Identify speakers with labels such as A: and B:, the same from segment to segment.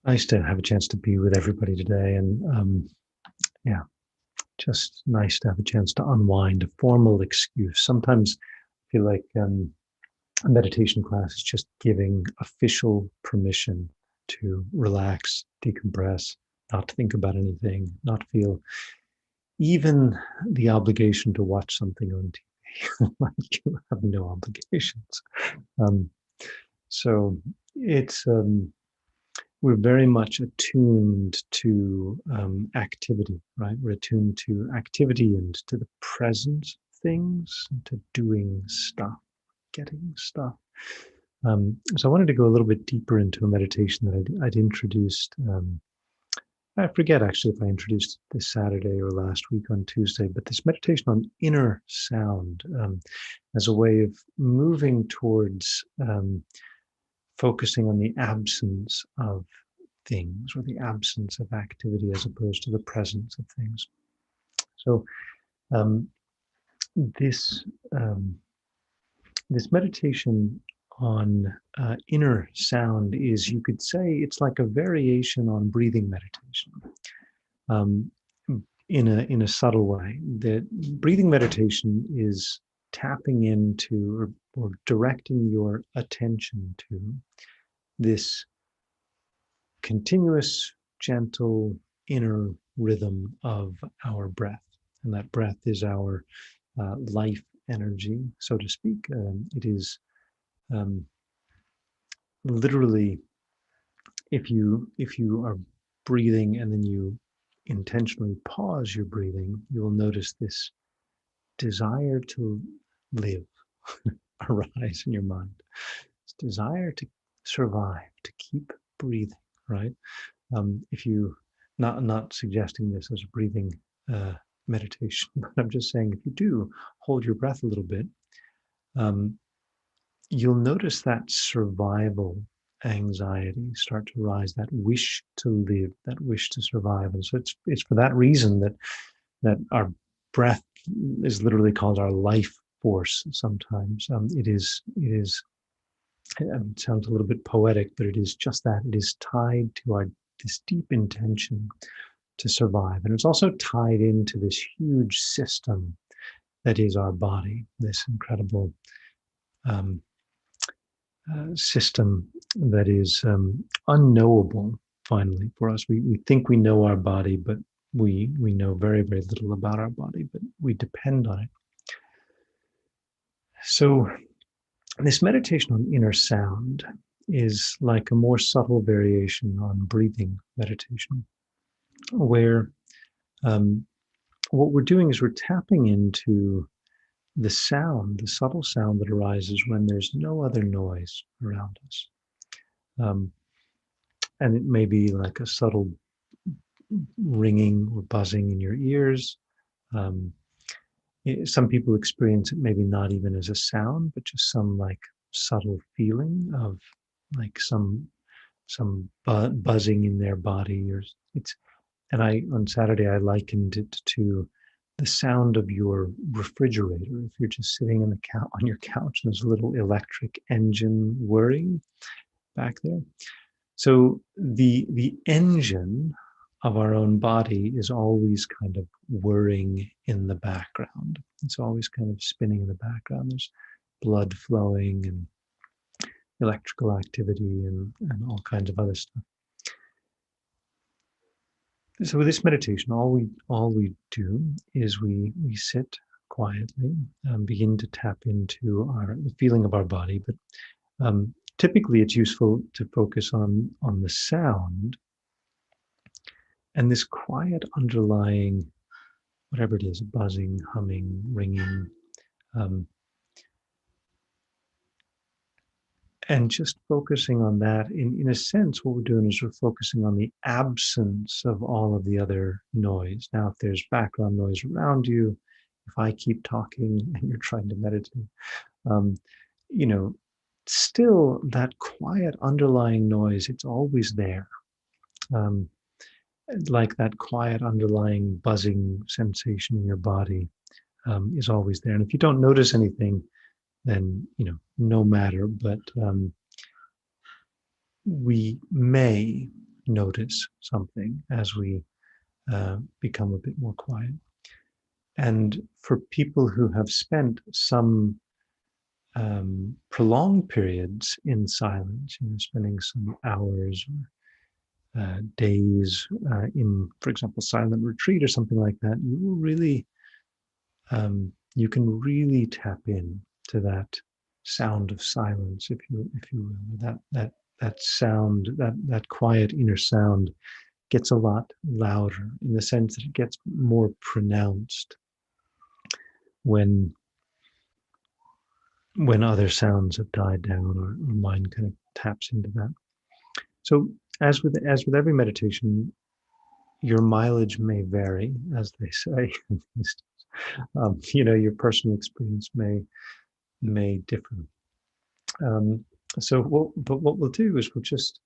A: Nice to have a chance to be with everybody today. And yeah, just nice to have a chance to unwind a formal excuse. Sometimes I feel like a meditation class is just giving official permission to relax, decompress, not to think about anything, not feel even the obligation to watch something on TV. Like you have no obligations. Um, so it's we're very much attuned to activity, right? We're attuned to activity and to the present things, to doing stuff, getting stuff. So I wanted to go a little bit deeper into a meditation that I'd introduced. I forget actually if I introduced it this Saturday or last week on Tuesday, but this meditation on inner sound as a way of moving towards focusing on the absence of things or the absence of activity as opposed to the presence of things. So um, this um, this meditation on inner sound is, you could say, it's like a variation on breathing meditation. Um, in a subtle way, that breathing meditation is tapping into or directing your attention to this continuous, gentle inner rhythm of our breath. And that breath is our life energy, so to speak. It is um, literally, if you are breathing and then you intentionally pause your breathing, you will notice this desire to live arise in your mind. This desire to survive, to keep breathing, right? If you not suggesting this as a breathing meditation, but I'm just saying if you do hold your breath a little bit, um, you'll notice that survival anxiety start to rise, that wish to live, that wish to survive. And so it's for that reason that our breath is literally called our life force sometimes. It sounds a little bit poetic, but it is just that. It is tied to our this deep intention to survive. And it's also tied into this huge system that is our body, this incredible um, system that is unknowable, finally, for us. We think we know our body, but we know very, very little about our body, but we depend on it. So this meditation on inner sound is like a more subtle variation on breathing meditation, where um, what we're doing is we're tapping into the sound, the subtle sound that arises when there's no other noise around us. Um, and it may be like a subtle ringing or buzzing in your ears. Um, some people experience it maybe not even as a sound, but just some like subtle feeling of like some buzzing in their body. Or it's and I on Saturday I likened it to the sound of your refrigerator. If you're just sitting on your couch and there's a little electric engine whirring back there. So the engine of our own body is always kind of whirring in the background. It's always kind of spinning in the background. There's blood flowing and electrical activity and all kinds of other stuff. So with this meditation, all we do is we sit quietly, begin to tap into the feeling of our body. But typically, it's useful to focus on the sound and this quiet underlying, whatever it is, buzzing, humming, ringing, um, and just focusing on that. In a sense, what we're doing is we're focusing on the absence of all of the other noise. Now, if there's background noise around you, if I keep talking and you're trying to meditate, um, you know, still that quiet underlying noise, it's always there. Um, like that quiet underlying buzzing sensation in your body is always there. And if you don't notice anything, then no matter. But we may notice something as we become a bit more quiet. And for people who have spent some prolonged periods in silence, spending some hours or days in, for example, silent retreat or something like that, you will really, you can really tap in to that sound of silence, if you will. That sound, that quiet inner sound, gets a lot louder in the sense that it gets more pronounced when other sounds have died down, or mind kind of taps into that. So as with every meditation, your mileage may vary, as they say. Your personal experience may differ. But what we'll do is we'll just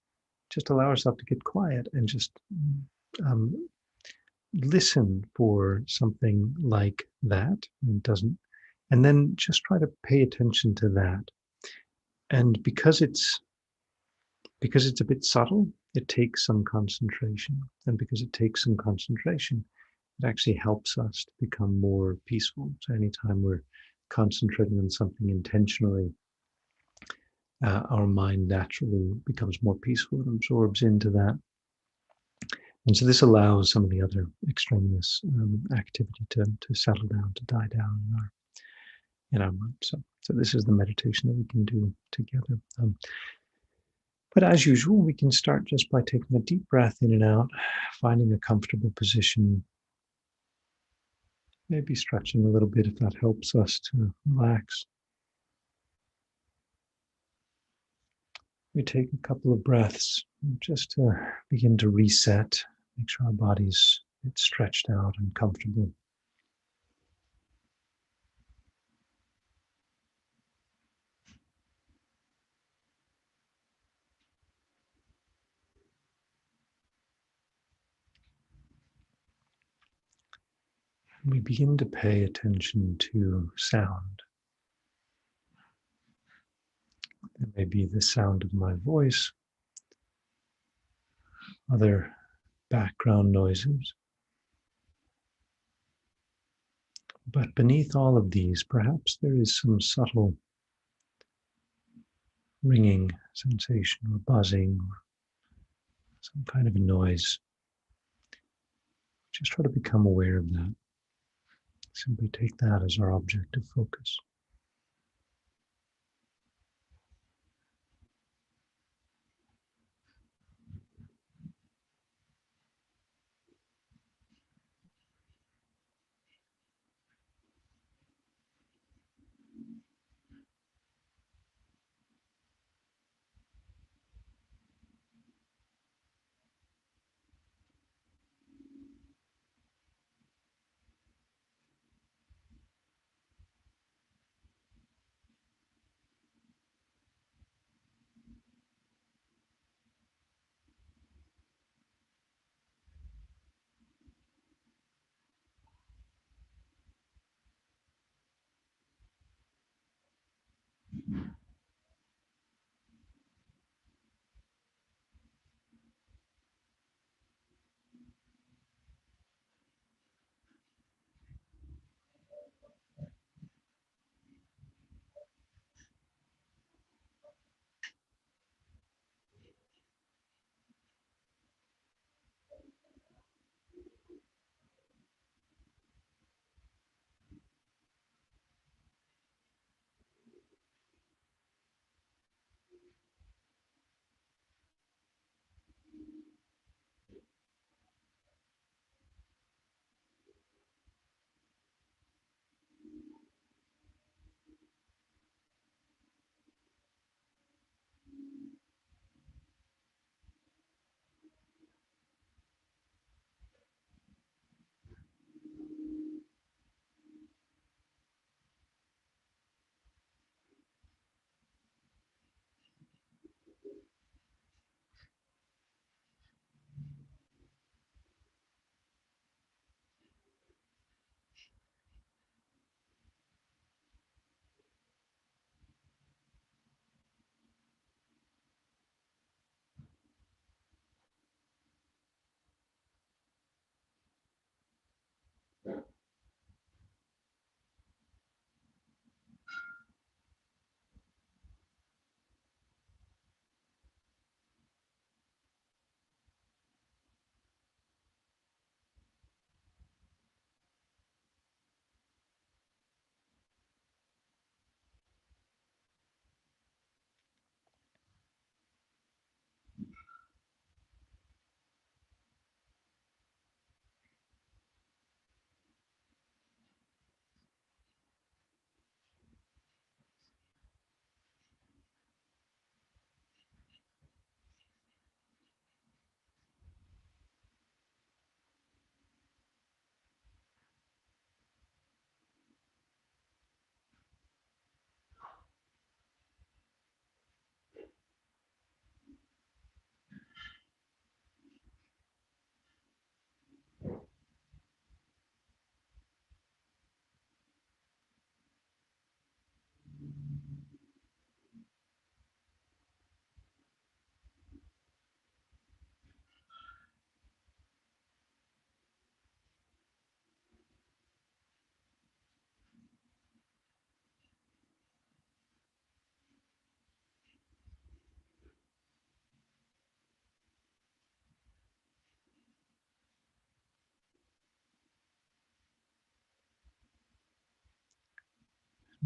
A: allow ourselves to get quiet and just um, listen for something like that. And then just try to pay attention to that. And because it's a bit subtle, it takes some concentration. And because it takes some concentration, it actually helps us to become more peaceful. So anytime we're concentrating on something intentionally, our mind naturally becomes more peaceful and absorbs into that. And so this allows some of the other extraneous activity to settle down, to die down in our mind. So this is the meditation that we can do together. But as usual, we can start just by taking a deep breath in and out, finding a comfortable position, maybe stretching a little bit if that helps us to relax. We take a couple of breaths just to begin to reset, make sure our body's a bit stretched out and comfortable. We begin to pay attention to sound. It may be the sound of my voice, other background noises. But beneath all of these, perhaps there is some subtle ringing sensation or buzzing or some kind of a noise. Just try to become aware of that. Simply take that as our object of focus.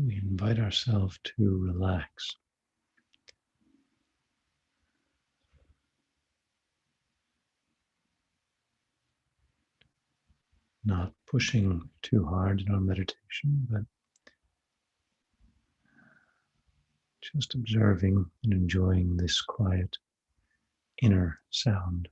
A: We invite ourselves to relax, not pushing too hard in our meditation, but just observing and enjoying this quiet inner sound.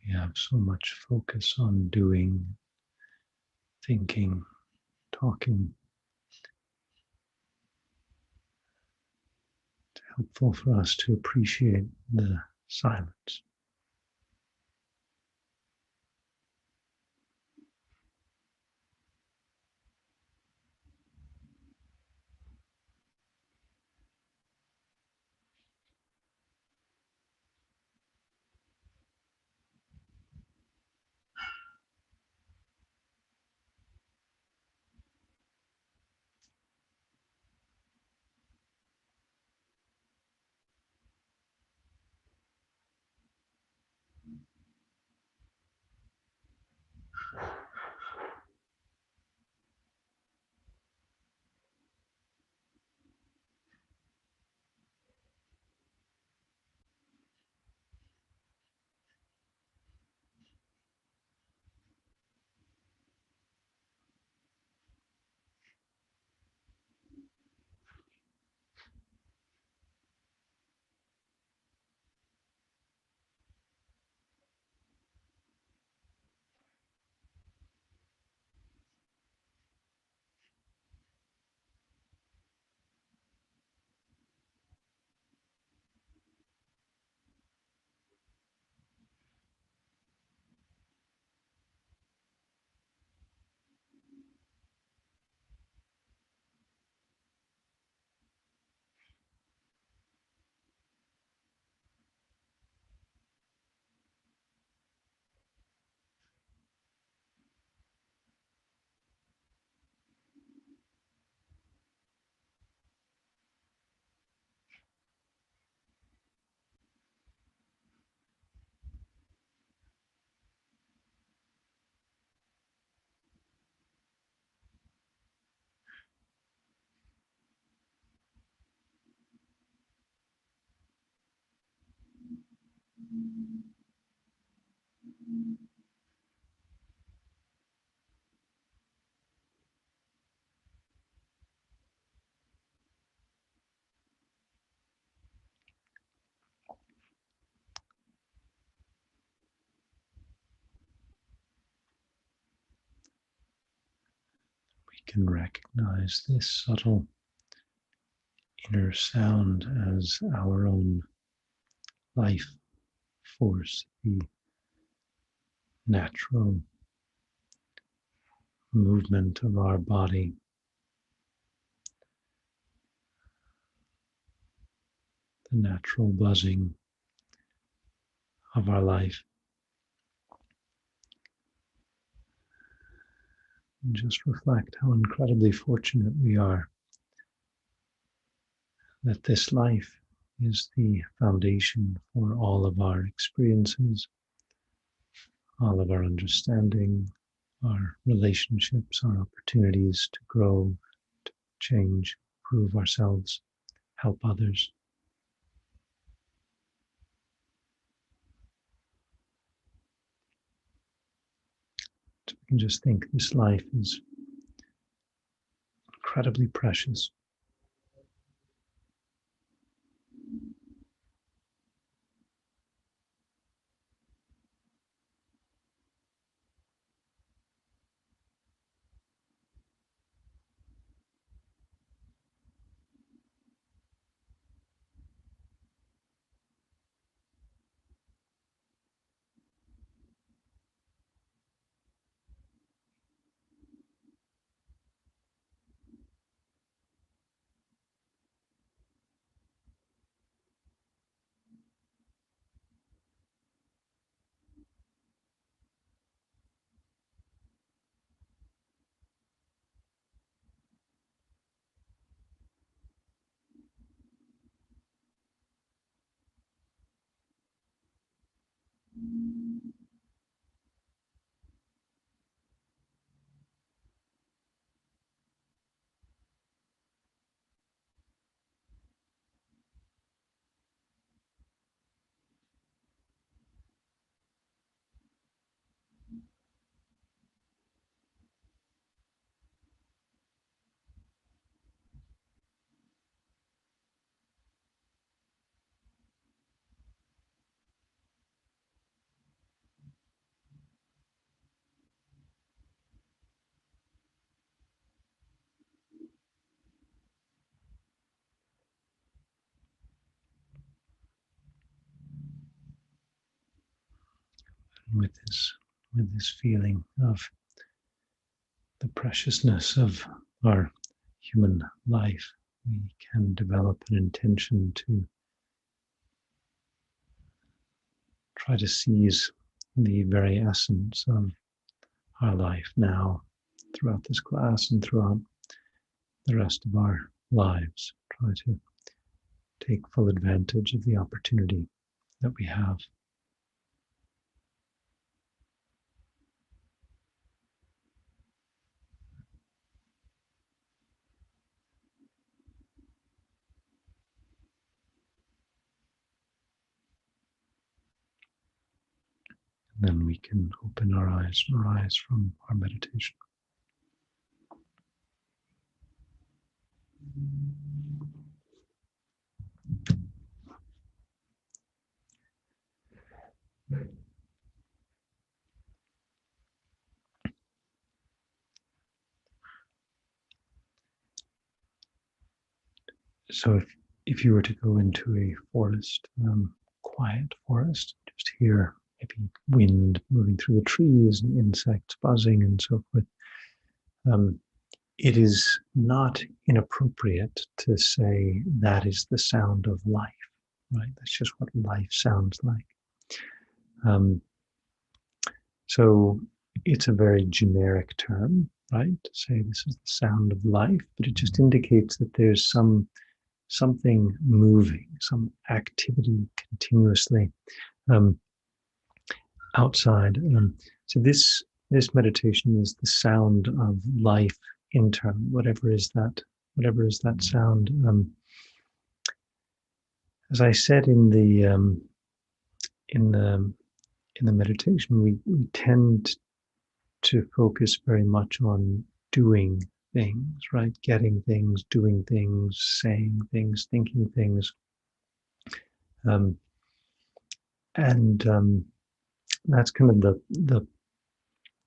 A: We have so much focus on doing, thinking, talking. It's helpful for us to appreciate the silence. We can recognize this subtle inner sound as our own life force, the natural movement of our body, the natural buzzing of our life. And just reflect how incredibly fortunate we are that this life is the foundation for all of our experiences, all of our understanding, our relationships, our opportunities to grow, to change, improve ourselves, help others. So we can just think this life is incredibly precious. With this feeling of the preciousness of our human life, we can develop an intention to try to seize the very essence of our life now, throughout this class and throughout the rest of our lives. Try to take full advantage of the opportunity that we have. And then we can open our eyes and rise from our meditation. So if you were to go into a forest, quiet forest, just hear maybe wind moving through the trees and insects buzzing and so forth, it is not inappropriate to say that is the sound of life, right? That's just what life sounds like. So it's a very generic term, right? To say this is the sound of life, but it just indicates that there's something moving, some activity continuously outside. So this meditation is the sound of life internal, whatever is that sound. As I said in the meditation, we tend to focus very much on doing things, right? Getting things, doing things, saying things, thinking things. And that's kind of the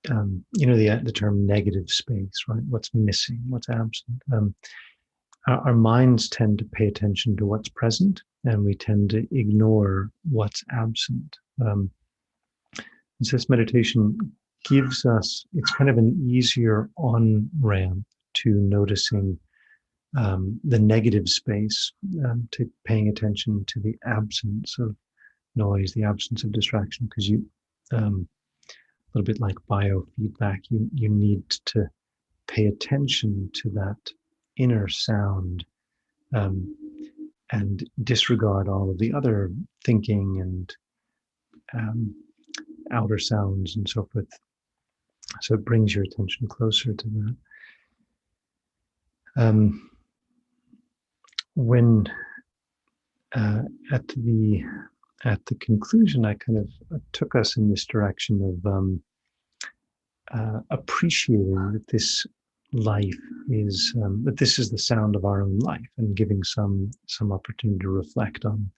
A: the term negative space, right? What's missing, what's absent. Our minds tend to pay attention to what's present, and we tend to ignore what's absent. And so this meditation gives us, it's kind of an easier on-ramp to noticing the negative space, to paying attention to the absence of noise, the absence of distraction, because you, a little bit like biofeedback, you need to pay attention to that inner sound, and disregard all of the other thinking and outer sounds and so forth. So it brings your attention closer to that. When at the conclusion, I kind of took us in this direction of appreciating that this life is, that this is the sound of our own life, and giving some opportunity to reflect on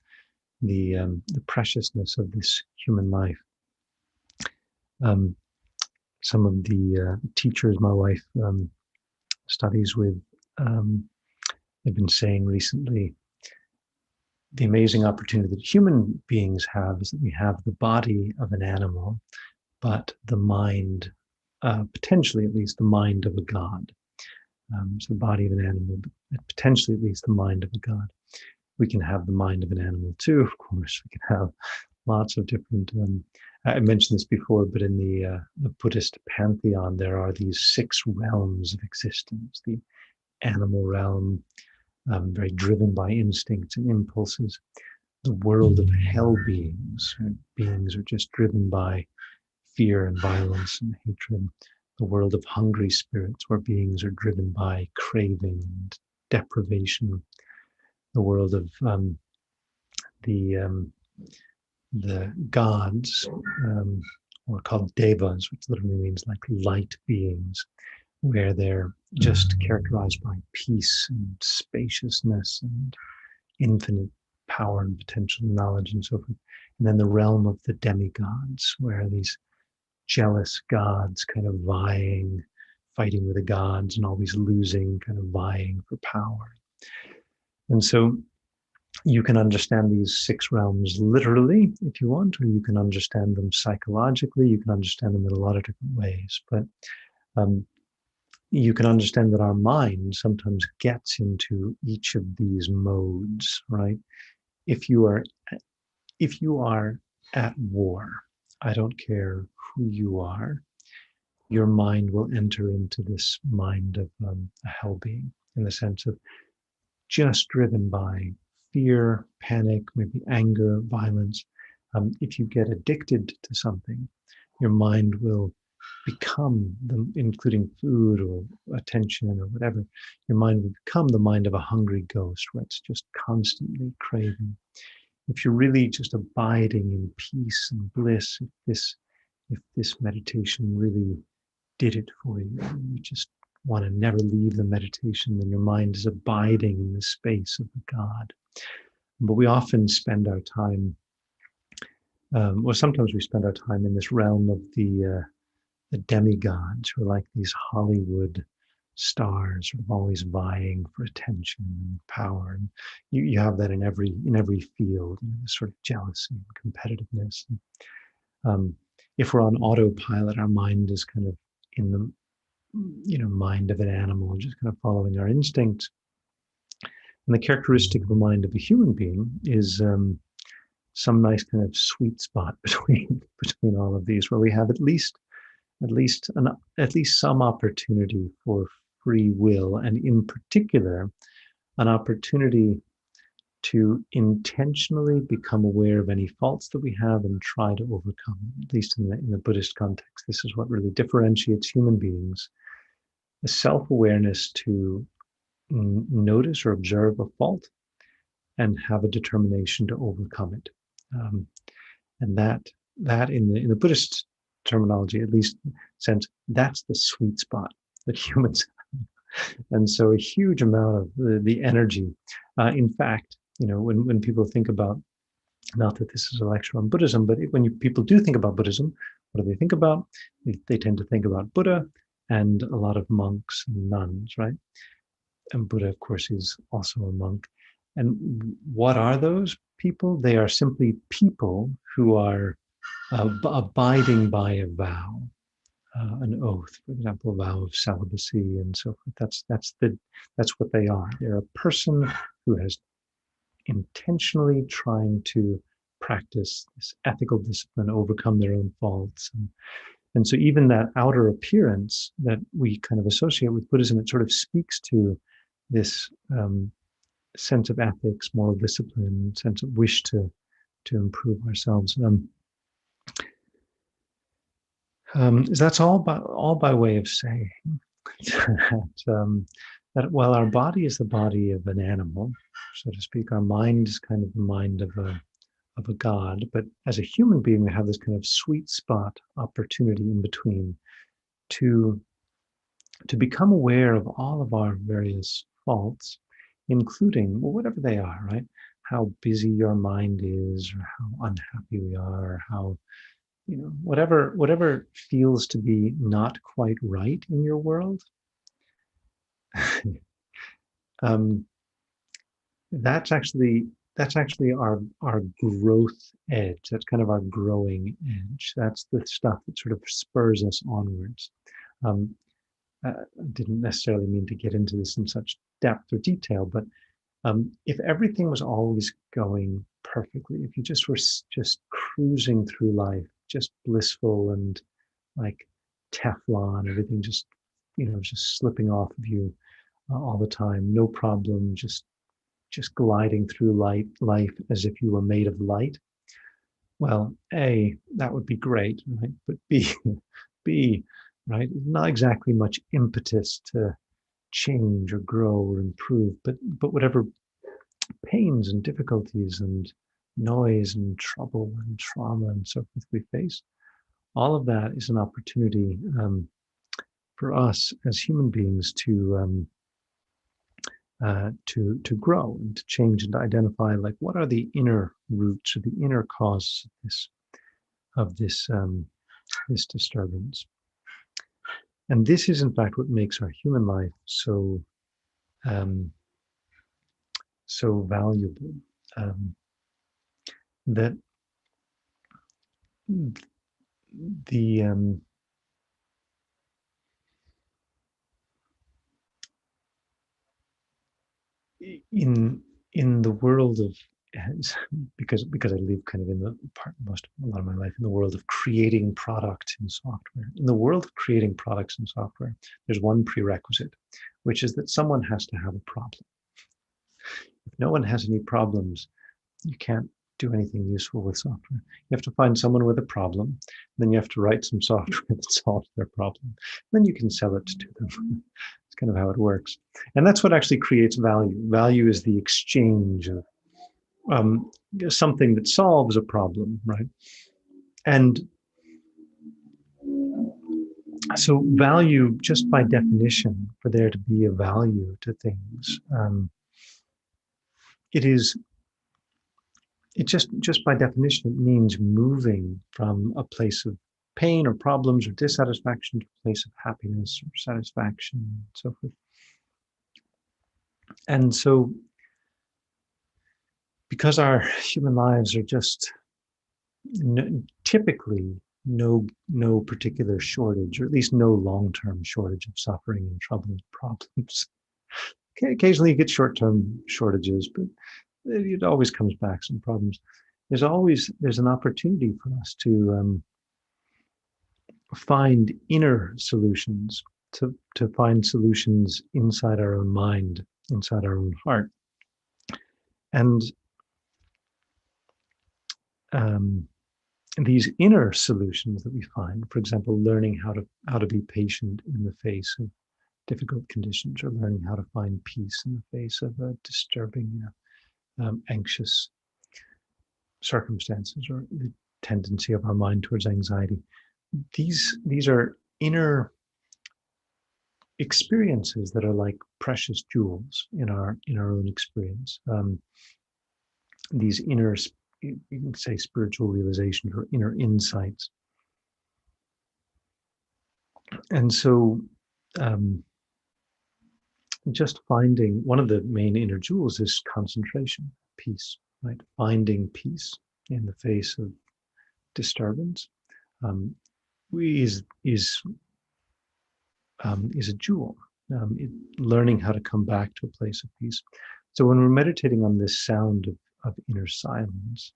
A: the preciousness of this human life. Some of the teachers my wife studies with, have been saying recently, the amazing opportunity that human beings have is that we have the body of an animal, but the mind, potentially at least the mind of a god. So the body of an animal, but potentially at least the mind of a god. We can have the mind of an animal too, of course. We can have lots of different, I mentioned this before, but in the Buddhist pantheon, there are these 6 realms of existence. The animal realm, very driven by instincts and impulses. The world of hell beings. Beings are just driven by fear and violence and hatred. The world of hungry spirits, where beings are driven by craving and deprivation. The world of the gods, or called devas, which literally means like light beings, where they're just characterized by peace and spaciousness and infinite power and potential knowledge and so forth. And then the realm of the demigods, where these jealous gods kind of vying, fighting with the gods and always losing, kind of vying for power. And so you can understand these 6 realms literally, if you want, or you can understand them psychologically. You can understand them in a lot of different ways. But you can understand that our mind sometimes gets into each of these modes, right? If you are at war, I don't care who you are, your mind will enter into this mind of a hell being, in the sense of just driven by fear, panic, maybe anger, violence. If you get addicted to something, your mind will become, including food or attention or whatever, your mind will become the mind of a hungry ghost, where it's just constantly craving. If you're really just abiding in peace and bliss, if this meditation really did it for you, you just want to never leave the meditation, then your mind is abiding in the space of the God. But we often spend our time, or sometimes we spend our time in this realm of the demigods, who are like these Hollywood stars, sort of always vying for attention and power. And you have that in every field, this sort of jealousy and competitiveness. If we're on autopilot, our mind is kind of in the mind of an animal, just kind of following our instincts. And the characteristic of a mind of a human being is some nice kind of sweet spot between all of these, where we have at least some opportunity for free will, and in particular, an opportunity to intentionally become aware of any faults that we have and try to overcome them. At least in the Buddhist context, this is what really differentiates human beings: the self-awareness to notice or observe a fault and have a determination to overcome it. And that in the Buddhist terminology, at least sense, that's the sweet spot that humans have. And so a huge amount of the energy, in fact, when people think about, not that this is a lecture on Buddhism, but when people do think about Buddhism, what do they think about? They tend to think about Buddha and a lot of monks and nuns, right? And Buddha, of course, is also a monk. And what are those people? They are simply people who are abiding by a vow, an oath, for example, a vow of celibacy and so forth. That's what they are. They're a person who has intentionally trying to practice this ethical discipline, overcome their own faults. And so even that outer appearance that we kind of associate with Buddhism, it sort of speaks to this sense of ethics, moral discipline, sense of wish to improve ourselves. That's all by way of saying that while our body is the body of an animal, so to speak, our mind is kind of the mind of a god. But as a human being, we have this kind of sweet spot opportunity in between to become aware of all of our various faults, including, well, whatever they are, right? How busy your mind is, or how unhappy we are, or how, whatever feels to be not quite right in your world. That's actually our growth edge. That's kind of our growing edge. That's the stuff that sort of spurs us onwards. I didn't necessarily mean to get into this in such depth or detail, but if everything was always going perfectly, if you just were just cruising through life, just blissful and like Teflon, everything just, just slipping off of you all the time, no problem, just gliding through life as if you were made of light. Well, A, that would be great, right? But B, right, not exactly much impetus to change or grow or improve, but whatever pains and difficulties and noise and trouble and trauma and so forth we face, all of that is an opportunity for us as human beings to grow and to change and to identify, like, what are the inner roots or the inner causes of this this disturbance. And this is, in fact, what makes our human life so so valuable. That the in the world of, because I live kind of in a lot of my life in the world of creating product and software. In the world of creating products and software, there's one prerequisite, which is that someone has to have a problem. If no one has any problems, you can't do anything useful with software. You have to find someone with a problem, then you have to write some software that solves their problem. Then you can sell it to them. It's kind of how it works. And that's what actually creates value. Value is the exchange of something that solves a problem, right? And so value, just by definition, for there to be a value to things, it just by definition, it means moving from a place of pain or problems or dissatisfaction to a place of happiness or satisfaction and so forth. And so, because our human lives are just typically no particular shortage, or at least no long-term shortage of suffering and trouble and problems. Occasionally you get short-term shortages, but it always comes back, some problems. There's an opportunity for us to find inner solutions, to find solutions inside our own mind, inside our own heart. And these inner solutions that we find, for example, learning how to be patient in the face of difficult conditions, or learning how to find peace in the face of disturbing, anxious circumstances, or the tendency of our mind towards anxiety. These are inner experiences that are like precious jewels in our own experience. These inner, you can say, spiritual realizations or inner insights. And so, um, just finding one of the main inner jewels is concentration, peace, right? Finding peace in the face of disturbance um, is is is a jewel. Learning how to come back to a place of peace. So when we're meditating on this sound of inner silence,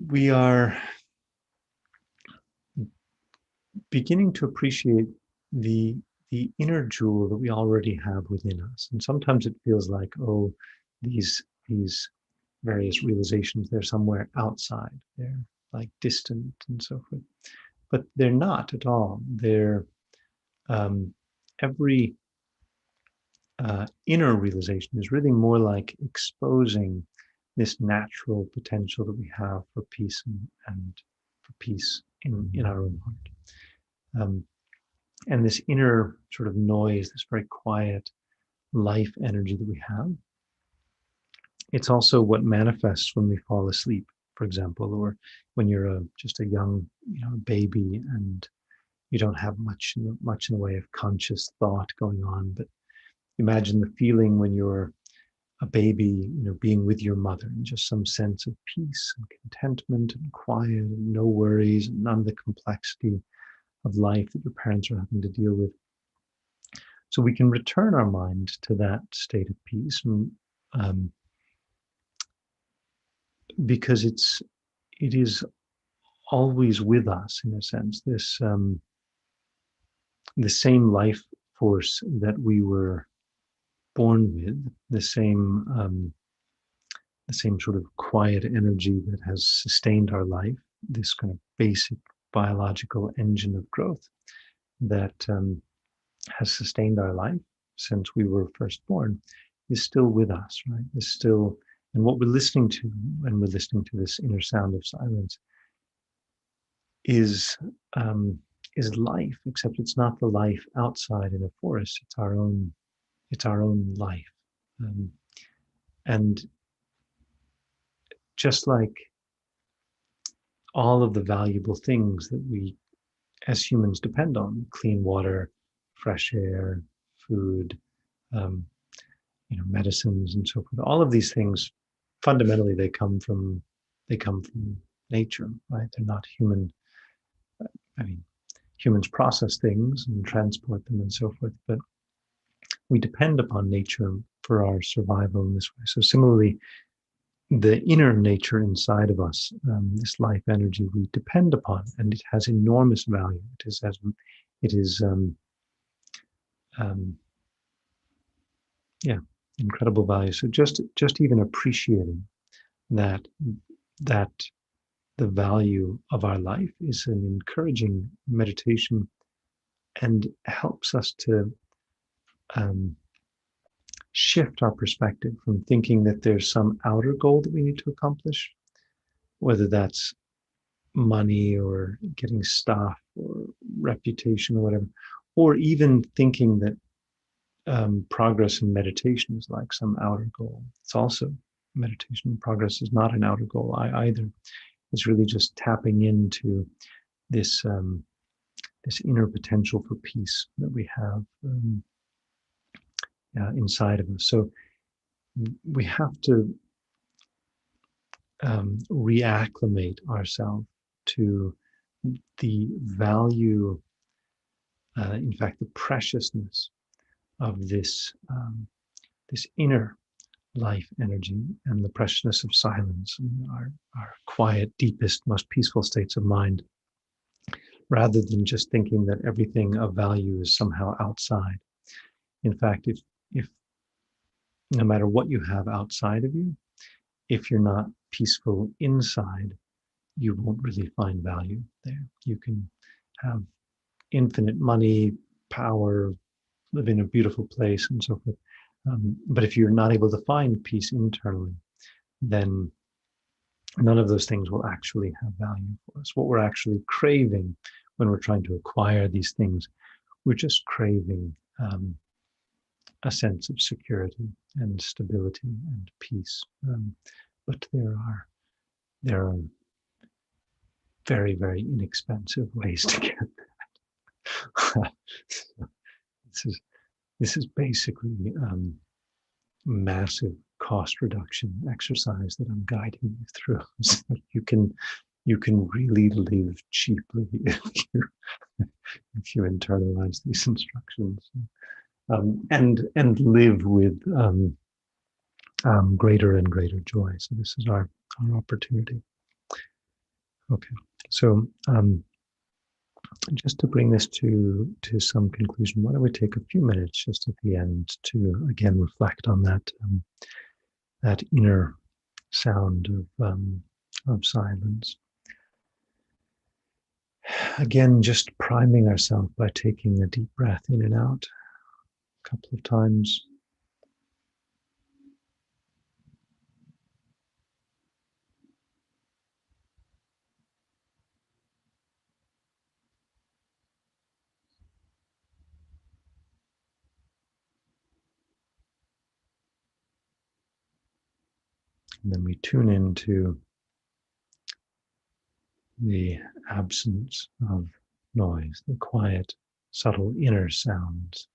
A: we are beginning to appreciate the the inner jewel that we already have within us. And sometimes it feels like, oh, these various realizations, they're somewhere outside. They're like distant and so forth. But they're not at all. They're um, every inner realization is really more like exposing this natural potential that we have for peace and for peace in our own heart. And this inner sort of noise, this very quiet life energy that we have, it's also what manifests when we fall asleep, for example, or when you're just a young, baby, and you don't have much in the way of conscious thought going on. But imagine the feeling when you're a baby, being with your mother, and just some sense of peace and contentment and quiet and no worries and none of the complexity of life that your parents are having to deal with. So we can return our mind to that state of peace, um, because it is always with us in a sense. This the same life force that we were born with, the same sort of quiet energy that has sustained our life, this kind of basic biological engine of growth that has sustained our life since we were first born, is still with us, right? Is still, and what we're listening to when we're listening to this inner sound of silence is um, is life, except it's not the life outside in a forest. It's our own life, um, and just like all of the valuable things that we as humans depend on: clean water, fresh air, food, um, medicines, and so forth. All of these things, fundamentally, they come from nature, right? They're not human. I mean, humans process things and transport them and so forth, but we depend upon nature for our survival in this way. So similarly, the inner nature inside of us, this life energy, we depend upon, and it has enormous value. It is, um, yeah, incredible value. So just even appreciating that that the value of our life is an encouraging meditation, and helps us to um, shift our perspective from thinking that there's some outer goal that we need to accomplish, whether that's money or getting stuff or reputation or whatever, or even thinking that progress in meditation is like some outer goal. It's also meditation. Progress is not an outer goal either. It's really just tapping into this this inner potential for peace that we have inside of us. So we have to reacclimate ourselves to the value, in fact, the preciousness of this inner life energy, and the preciousness of silence, and our quiet, deepest, most peaceful states of mind, rather than just thinking that everything of value is somehow outside. In fact, if no matter what you have outside of you, if you're not peaceful inside, you won't really find value there. You can have infinite money, power, live in a beautiful place, and so forth. But if you're not able to find peace internally, then none of those things will actually have value for us. What we're actually craving when we're trying to acquire these things, we're just craving a sense of security and stability and peace. But there are very, very inexpensive ways to get there. this is this is basically massive cost reduction exercise that I'm guiding you through, so that you can really live cheaply if you internalize these instructions, and live with greater and greater joy. So this is our opportunity. Okay, so just to bring this to some conclusion, why don't we take a few minutes just at the end to again reflect on that inner sound of silence. Again, just priming ourselves by taking a deep breath in and out a couple of times. And then we tune into the absence of noise, the quiet, subtle inner sounds.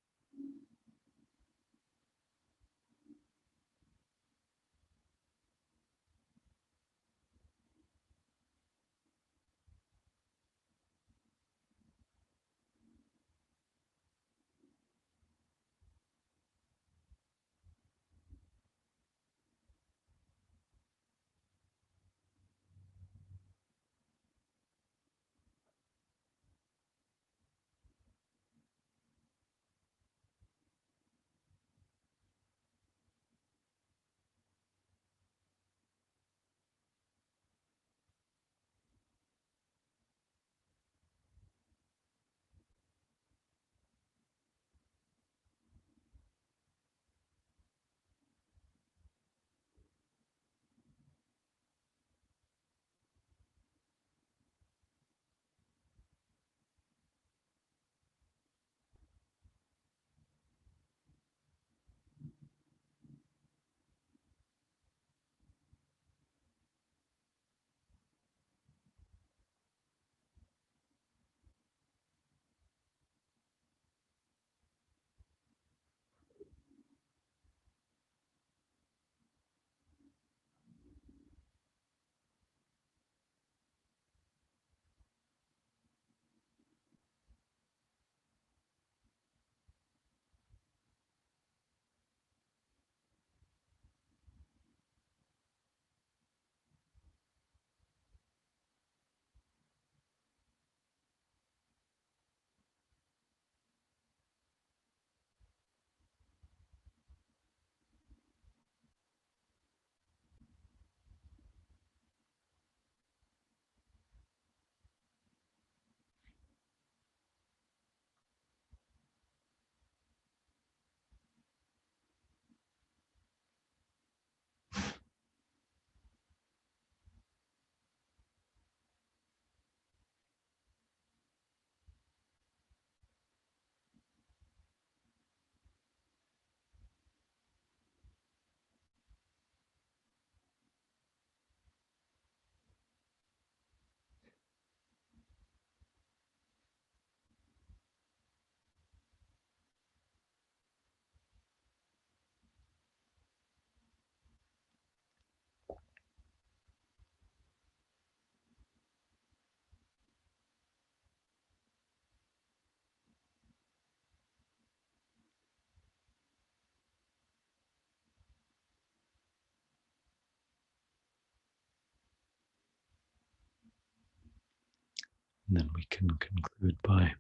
A: And then we can conclude by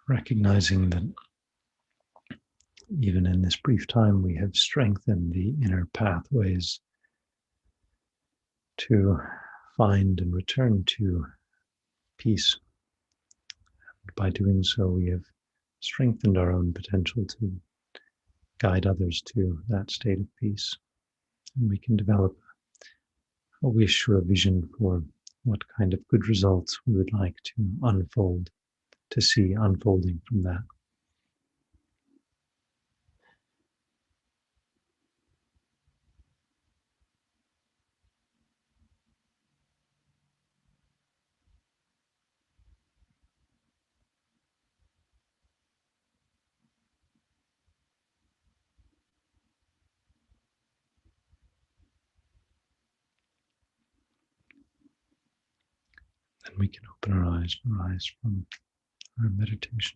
A: recognizing that even in this brief time, we have strengthened the inner pathways to find and return to peace. By doing so, we have strengthened our own potential to guide others to that state of peace. And we can develop a wish or a vision for what kind of good results we would like to see unfolding from that. And we can open our eyes and rise from our meditation.